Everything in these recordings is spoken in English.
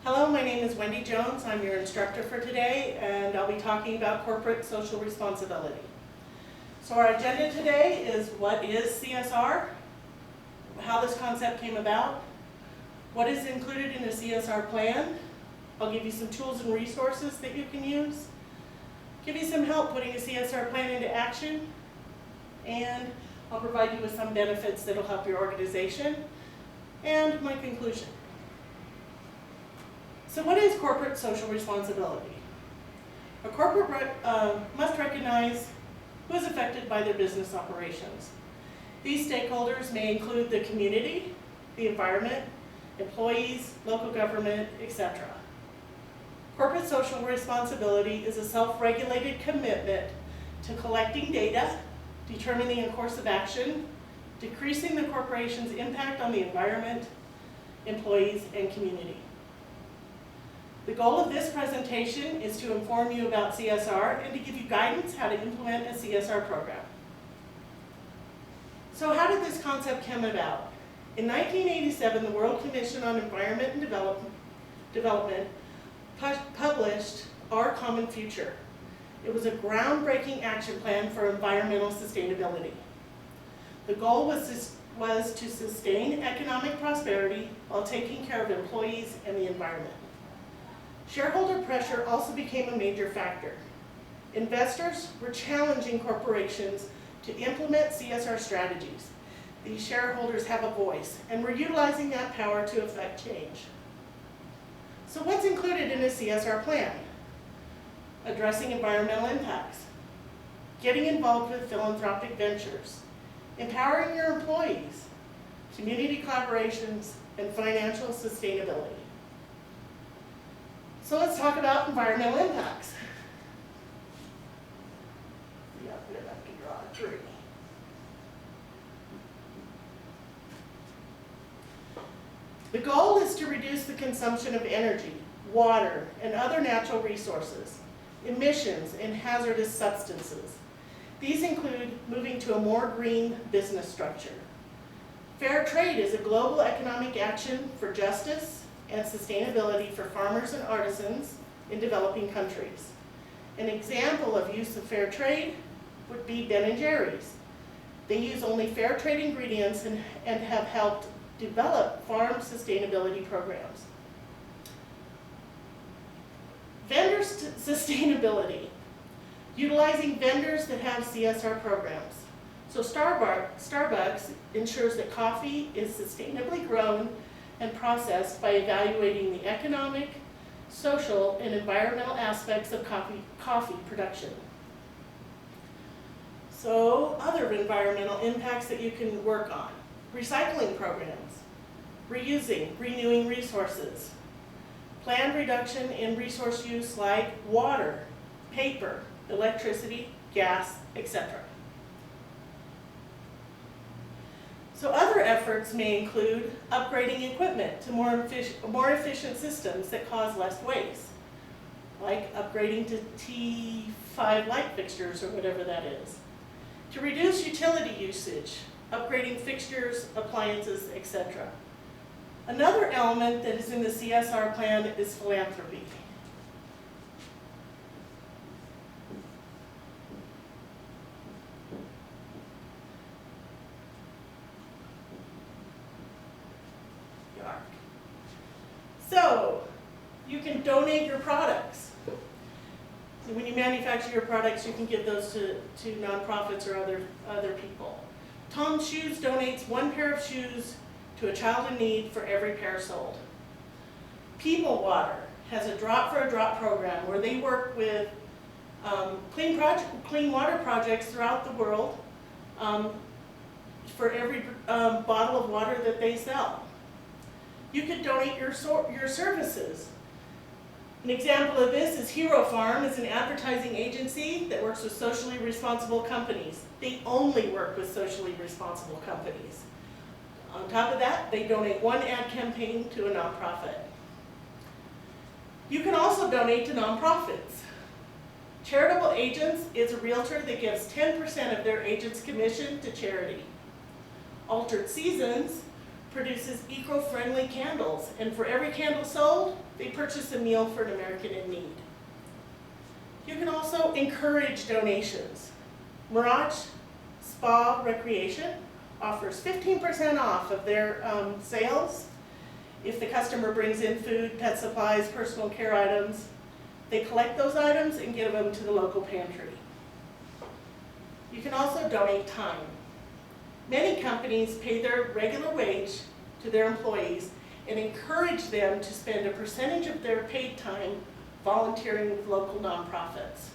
Hello, my name is Wendy Jones. I'm your instructor for today, and I'll be talking about corporate social responsibility. So our agenda today is what is CSR, how this concept came about, what is included in a CSR plan. I'll give you some tools and resources that you can use, give you some help putting a CSR plan into action, and I'll provide you with some benefits that will help your organization, and my conclusion. So what is corporate social responsibility? A corporate must recognize who is affected by their business operations. These stakeholders may include the community, the environment, employees, local government, etc. Corporate social responsibility is a self-regulated commitment to collecting data, determining a course of action, decreasing the corporation's impact on the environment, employees, and community. The goal of this presentation is to inform you about CSR and to give you guidance how to implement a CSR program. So how did this concept come about? In 1987, the World Commission on Environment and Development published Our Common Future. It was a groundbreaking action plan for environmental sustainability. The goal was to sustain economic prosperity while taking care of employees and the environment. Shareholder pressure also became a major factor. Investors were challenging corporations to implement CSR strategies. These shareholders have a voice, and we're utilizing that power to affect change. So what's included in a CSR plan? Addressing environmental impacts, getting involved with philanthropic ventures, empowering your employees, community collaborations, and financial sustainability. So let's talk about environmental impacts. Yeah, I'm going to have to draw a tree. The goal is to reduce the consumption of energy, water, and other natural resources, emissions, and hazardous substances. These include moving to a more green business structure. Fair trade is a global economic action for justice and sustainability for farmers and artisans in developing countries. An example of use of fair trade would be Ben & Jerry's. They use only fair trade ingredients and have helped develop farm sustainability programs. Vendor sustainability, utilizing vendors that have CSR programs. So Starbucks ensures that coffee is sustainably grown and processed by evaluating the economic, social, and environmental aspects of coffee production. So other environmental impacts that you can work on. Recycling programs, reusing, renewing resources, planned reduction in resource use like water, paper, electricity, gas, etc. So other efforts may include upgrading equipment to more efficient systems that cause less waste, like upgrading to T5 light fixtures or whatever that is. To reduce utility usage, upgrading fixtures, appliances, etc. Another element that is in the CSR plan is philanthropy. So, you can donate your products. So when you manufacture your products, you can give those to nonprofits or other people. Tom's Shoes donates 1 pair of shoes to a child in need for every pair sold. People Water has a drop for a drop program where they work with clean water projects throughout the world for every bottle of water that they sell. You could donate your services. An example of this is Hero Farm. It's an advertising agency that works with socially responsible companies. They only work with socially responsible companies. On top of that, they donate 1 ad campaign to a nonprofit. You can also donate to nonprofits. Charitable Agents is a realtor that gives 10% of their agent's commission to charity. Altered Seasons produces eco-friendly candles, and for every candle sold, they purchase a meal for an American in need. You can also encourage donations. Mirage Spa Recreation offers 15% off of their sales if the customer brings in food, pet supplies, personal care items. They collect those items and give them to the local pantry. You can also donate time. Many companies pay their regular wage to their employees and encourage them to spend a percentage of their paid time volunteering with local nonprofits.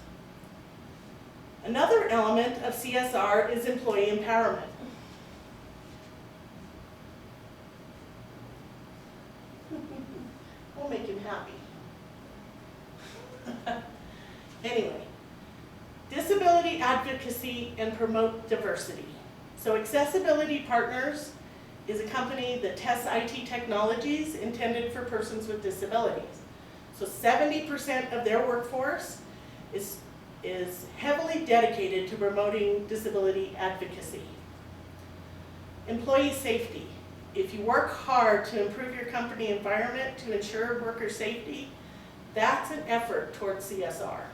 Another element of CSR is employee empowerment. We'll make him happy. Anyway, disability advocacy and promote diversity. So Accessibility Partners is a company that tests IT technologies intended for persons with disabilities. So 70% of their workforce is heavily dedicated to promoting disability advocacy. Employee safety. If you work hard to improve your company environment to ensure worker safety, that's an effort towards CSR.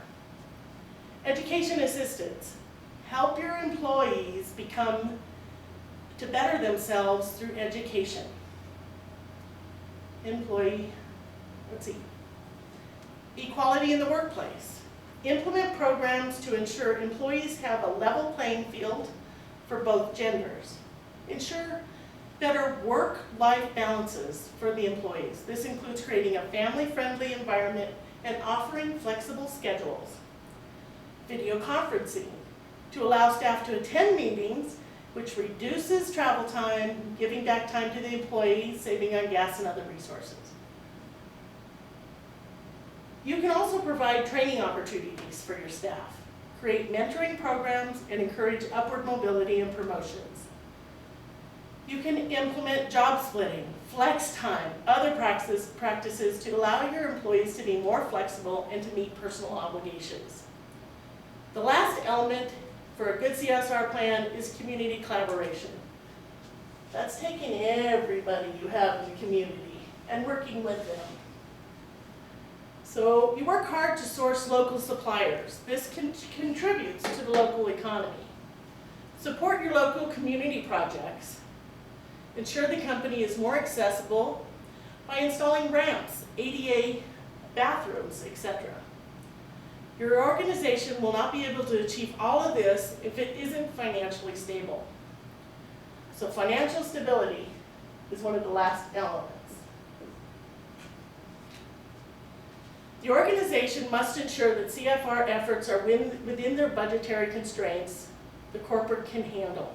Education assistance. Help your employees to better themselves through education. Equality in the workplace. Implement programs to ensure employees have a level playing field for both genders. Ensure better work-life balances for the employees. This includes creating a family-friendly environment and offering flexible schedules. Video conferencing to allow staff to attend meetings, which reduces travel time, giving back time to the employees, saving on gas and other resources. You can also provide training opportunities for your staff, create mentoring programs, and encourage upward mobility and promotions. You can implement job splitting, flex time, other practices to allow your employees to be more flexible and to meet personal obligations. The last element for a good CSR plan is community collaboration. That's taking everybody you have in the community and working with them. So you work hard to source local suppliers. This contributes to the local economy. Support your local community projects. Ensure the company is more accessible by installing ramps, ADA bathrooms, etc. Your organization will not be able to achieve all of this if it isn't financially stable. So financial stability is one of the last elements. The organization must ensure that CFR efforts are within their budgetary constraints the corporate can handle.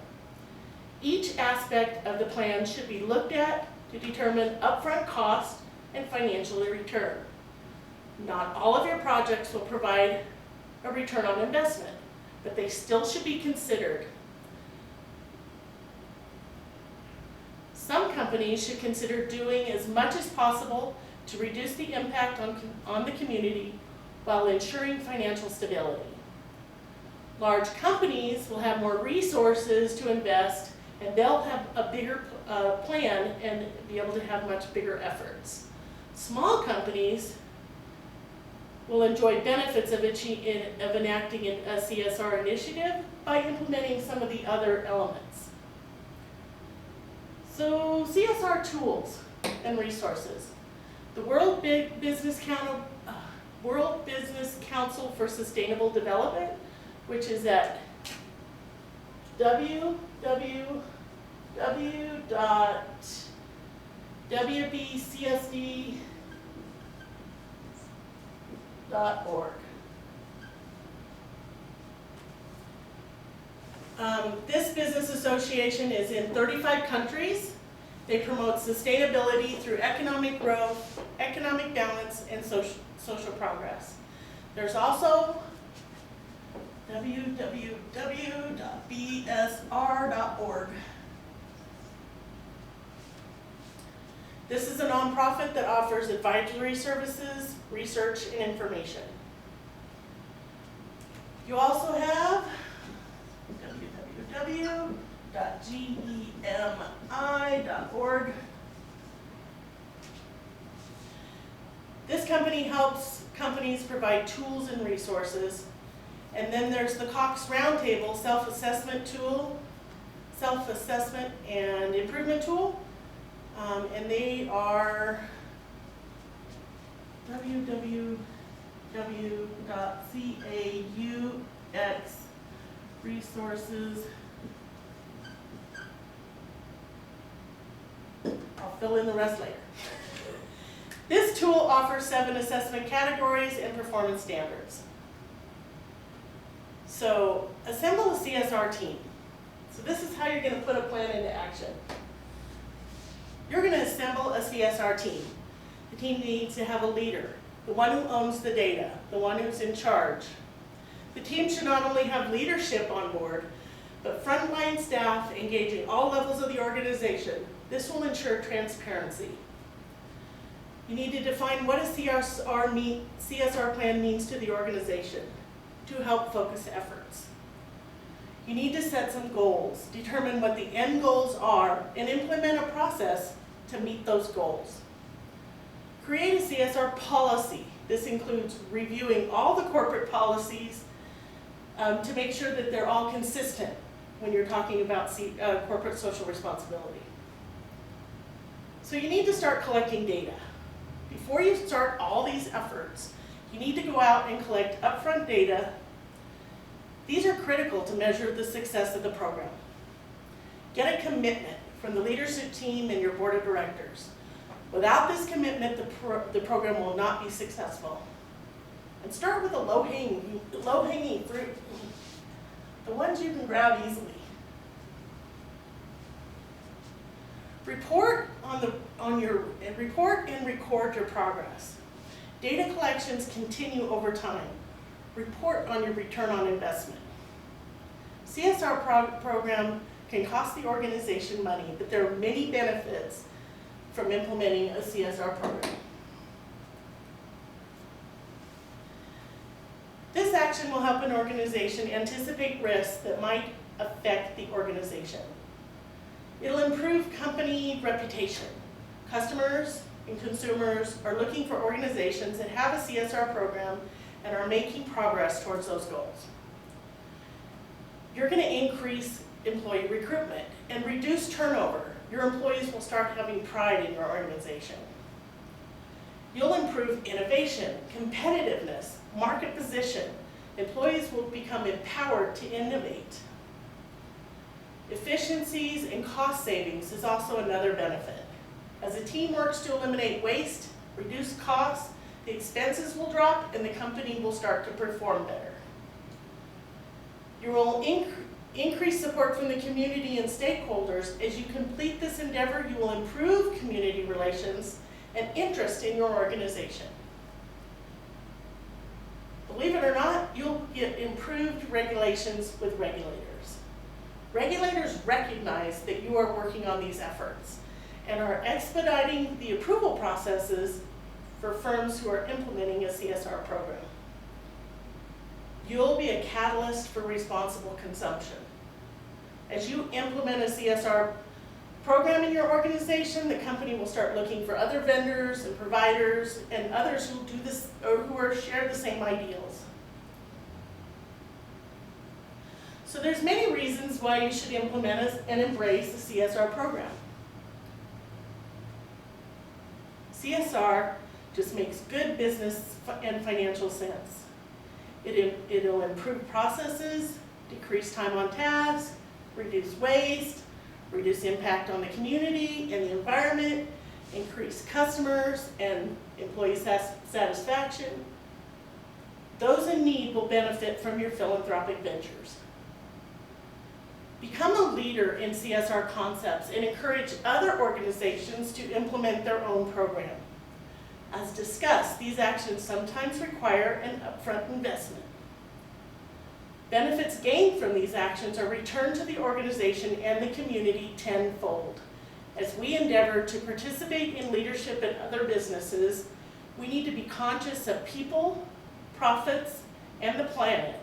Each aspect of the plan should be looked at to determine upfront cost and financial return. Not all of your projects will provide a return on investment, but they still should be considered. Some companies should consider doing as much as possible to reduce the impact on the community while ensuring financial stability. Large companies will have more resources to invest, and they'll have a bigger plan and be able to have much bigger efforts. Small companies will enjoy benefits of enacting a CSR initiative by implementing some of the other elements. So CSR tools and resources. The World Business Council for Sustainable Development, which is at www.wbcsd.org. This business association is in 35 countries. They promote sustainability through economic growth, economic balance, and social progress. There's also www.bsr.org. This is a nonprofit that offers advisory services, research, and information. You also have www.gemi.org This company helps companies provide tools and resources. And then there's the Cox Roundtable self-assessment tool, self-assessment and improvement tool. And they are www.cauxresources. I'll fill in the rest later. This tool offers 7 assessment categories and performance standards. So assemble a CSR team. So this is how you're going to put a plan into action. You're going to assemble a CSR team. The team needs to have a leader, the one who owns the data, the one who's in charge. The team should not only have leadership on board, but frontline staff engaging all levels of the organization. This will ensure transparency. You need to define what a CSR plan means to the organization to help focus efforts. You need to set some goals, determine what the end goals are, and implement a process to meet those goals. Create a CSR policy. This includes reviewing all the corporate policies to make sure that they're all consistent when you're talking about corporate social responsibility. So you need to start collecting data. Before you start all these efforts, you need to go out and collect upfront data. These are critical to measure the success of the program. Get a commitment from the leadership team and your board of directors. Without this commitment, the program will not be successful. And start with the low-hanging fruit, the ones you can grab easily. Report and record your progress. Data collections continue over time. Report on your return on investment. CSR program can cost the organization money, but there are many benefits from implementing a CSR program. This action will help an organization anticipate risks that might affect the organization. It'll improve company reputation. Customers and consumers are looking for organizations that have a CSR program and are making progress towards those goals. You're going to increase employee recruitment and reduce turnover. Your employees will start having pride in your organization. You'll improve innovation, competitiveness, market position. Employees will become empowered to innovate. Efficiencies and cost savings is also another benefit. As a team works to eliminate waste, reduce costs, the expenses will drop and the company will start to perform better. You will increase support from the community and stakeholders. As you complete this endeavor, you will improve community relations and interest in your organization. Believe it or not, you'll get improved regulations with regulators. Regulators recognize that you are working on these efforts and are expediting the approval processes for firms who are implementing a CSR program. You'll be a catalyst for responsible consumption. As you implement a CSR program in your organization, the company will start looking for other vendors and providers and others who do this or who share the same ideals. So there's many reasons why you should implement and embrace the CSR program. CSR just makes good business and financial sense. It'll improve processes, decrease time on task, reduce waste, reduce impact on the community and the environment, increase customers and employee satisfaction. Those in need will benefit from your philanthropic ventures. Become a leader in CSR concepts and encourage other organizations to implement their own program. As discussed, these actions sometimes require an upfront investment. Benefits gained from these actions are returned to the organization and the community tenfold. As we endeavor to participate in leadership in other businesses, we need to be conscious of people, profits, and the planet,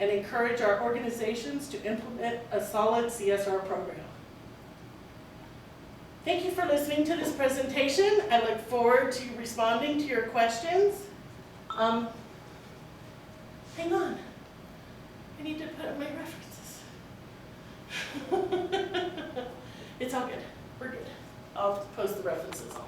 and encourage our organizations to implement a solid CSR program. Thank you for listening to this presentation. I look forward to responding to your questions. Hang on. I need to put up my references. It's all good. We're good. I'll post the references on.